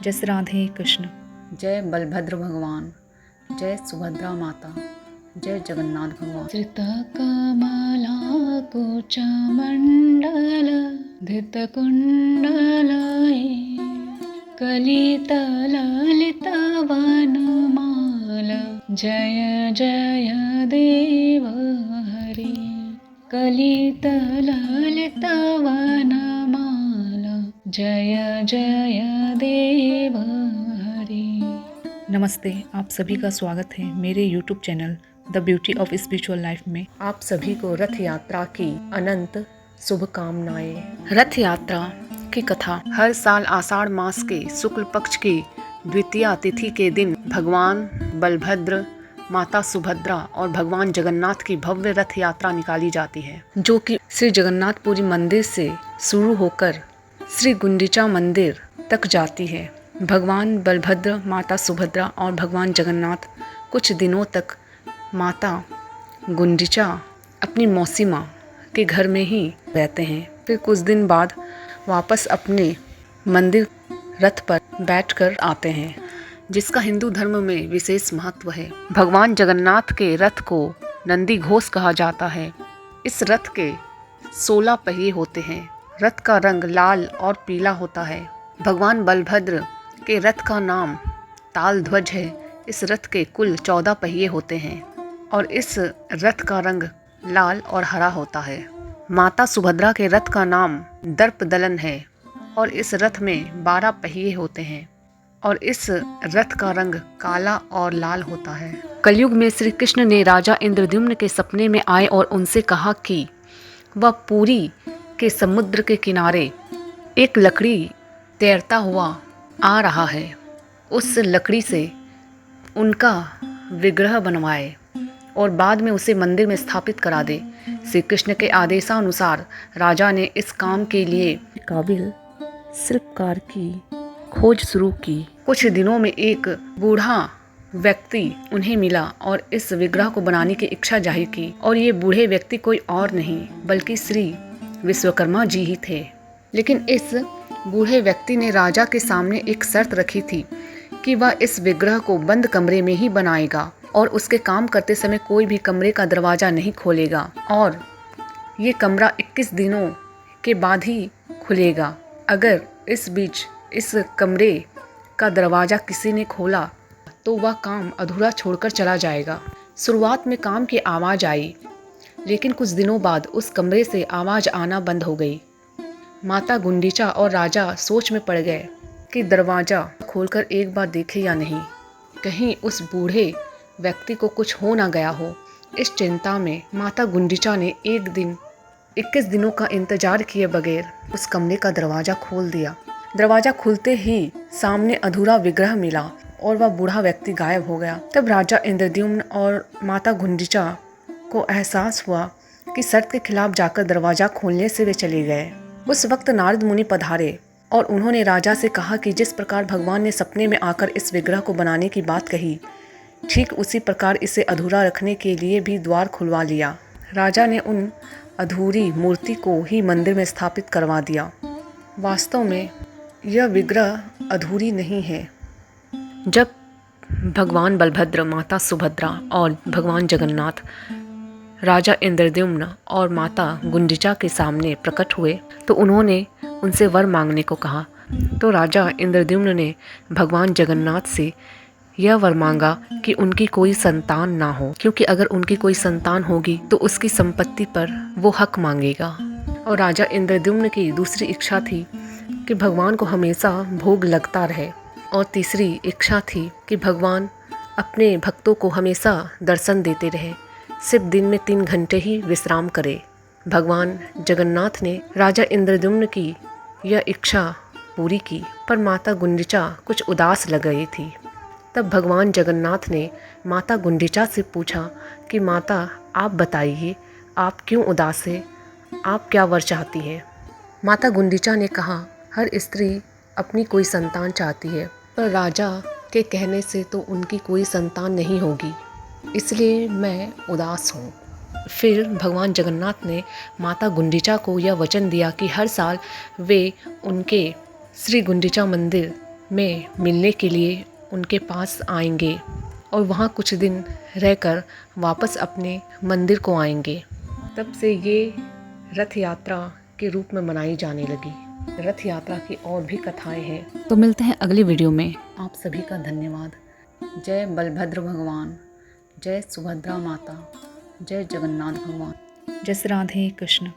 जय श्री राधे कृष्ण। जय बलभद्र भगवान, जय सुभद्रा माता, जय जगन्नाथ भगवान। धृतकमलाकुचमण्डल धृतकुण्डलाय कलितललितवनमाल जय जय देव हरि। कलितललितवनमाल जय जय देव हरि। नमस्ते, आप सभी का स्वागत है मेरे YouTube channel the beauty of spiritual life में। आप सभी को रथ यात्रा की अनंत शुभकामनाएं। रथ यात्रा की कथा। हर साल आषाढ़ मास के शुक्ल पक्ष की द्वितीया तिथि के दिन भगवान बलभद्र, माता सुभद्रा और भगवान जगन्नाथ की भव्य रथ यात्रा निकाली जाती है, जो कि श्री जगन्नाथपुरी मंदिर से शुरू होकर श्री गुंडीचा मंदिर तक जाती है। भगवान बलभद्र, माता सुभद्रा और भगवान जगन्नाथ कुछ दिनों तक माता गुंडीचा अपनी मौसी माँ के घर में ही रहते हैं। फिर कुछ दिन बाद वापस अपने मंदिर रथ पर बैठकर आते हैं, जिसका हिंदू धर्म में विशेष महत्व है। भगवान जगन्नाथ के रथ को नंदी घोष कहा जाता है। इस रथ के 16 पहिए होते हैं। रथ का रंग लाल और पीला होता है। भगवान बलभद्र के रथ का नाम ताल ध्वज है। इस रथ के कुल 14 पहिए होते हैं और इस रथ का रंग लाल और हरा होता है। माता सुभद्रा के रथ का नाम दर्प दलन है और इस रथ में 12 पहिए होते हैं और इस रथ का रंग काला और लाल होता है। कलयुग में श्री कृष्ण ने राजा इंद्रद्युम्न के सपने में आए और उनसे कहा कि वह पुरी के समुद्र के किनारे एक लकड़ी तैरता हुआ आ रहा है, उस लकड़ी से उनका विग्रह बनवाए और बाद में उसे मंदिर में स्थापित करा दे। श्री कृष्ण के आदेशानुसार राजा ने इस काम के लिए काबिल शिल्पकार की खोज शुरू की। कुछ दिनों में एक बूढ़ा व्यक्ति उन्हें मिला और इस विग्रह को बनाने की इच्छा जाहिर की, और ये बूढ़े व्यक्ति कोई और नहीं बल्कि श्री विश्वकर्मा जी ही थे। लेकिन इस बूढ़े व्यक्ति ने राजा के सामने एक शर्त रखी थी कि वह इस विग्रह को बंद कमरे में ही बनाएगा और उसके काम करते समय कोई भी कमरे का दरवाज़ा नहीं खोलेगा और ये कमरा 21 दिनों के बाद ही खुलेगा। अगर इस बीच इस कमरे का दरवाज़ा किसी ने खोला तो वह काम अधूरा छोड़कर चला जाएगा। शुरुआत में काम की आवाज़ आई, लेकिन कुछ दिनों बाद उस कमरे से आवाज़ आना बंद हो गई। माता गुंडीचा और राजा सोच में पड़ गए कि दरवाज़ा खोलकर एक बार देखे या नहीं, कहीं उस बूढ़े व्यक्ति को कुछ हो ना गया हो। इस चिंता में माता गुंडीचा ने एक दिन 21 दिनों का इंतजार किए बगैर उस कमरे का दरवाज़ा खोल दिया। दरवाज़ा खुलते ही सामने अधूरा विग्रह मिला और वह बूढ़ा व्यक्ति गायब हो गया। तब राजा इंद्रद्युम्न और माता गुंडीचा को एहसास हुआ कि शर्त के खिलाफ जाकर दरवाज़ा खोलने से वे चले गए। उस वक्त नारद मुनि पधारे और उन्होंने राजा से कहा कि जिस प्रकार भगवान ने सपने में आकर इस विग्रह को बनाने की बात कही, ठीक उसी प्रकार इसे अधूरा रखने के लिए भी द्वार खुलवा लिया। राजा ने उन अधूरी मूर्ति को ही मंदिर में स्थापित करवा दिया। वास्तव में यह विग्रह अधूरी नहीं है। जब भगवान बलभद्र, माता सुभद्रा और भगवान जगन्नाथ राजा इंद्रद्युम्न और माता गुंडीचा के सामने प्रकट हुए तो उन्होंने उनसे वर मांगने को कहा। तो राजा इंद्रद्युम्न ने भगवान जगन्नाथ से यह वर मांगा कि उनकी कोई संतान ना हो, क्योंकि अगर उनकी कोई संतान होगी तो उसकी संपत्ति पर वो हक मांगेगा। और राजा इंद्रद्युम्न की दूसरी इच्छा थी कि भगवान को हमेशा भोग लगता रहे, और तीसरी इच्छा थी कि भगवान अपने भक्तों को हमेशा दर्शन देते रहे, सिर्फ दिन में 3 घंटे ही विश्राम करे। भगवान जगन्नाथ ने राजा इंद्रद्युम्न की यह इच्छा पूरी की, पर माता गुंडीचा कुछ उदास लग रही थी। तब भगवान जगन्नाथ ने माता गुंडीचा से पूछा कि माता, आप बताइए, आप क्यों उदास हैं? आप क्या वर चाहती हैं? माता गुंडीचा ने कहा, हर स्त्री अपनी कोई संतान चाहती है, पर राजा के कहने से तो उनकी कोई संतान नहीं होगी, इसलिए मैं उदास हूँ। फिर भगवान जगन्नाथ ने माता गुंडीचा को यह वचन दिया कि हर साल वे उनके श्री गुंडीचा मंदिर में मिलने के लिए उनके पास आएंगे और वहाँ कुछ दिन रहकर वापस अपने मंदिर को आएंगे। तब से ये रथ यात्रा के रूप में मनाई जाने लगी। रथ यात्रा की और भी कथाएं हैं। तो मिलते हैं अगली वीडियो में। आप सभी का धन्यवाद। जय बलभद्र भगवान, जय सुभद्रा माता, जय जगन्नाथ भगवान, जय श्री राधे कृष्ण।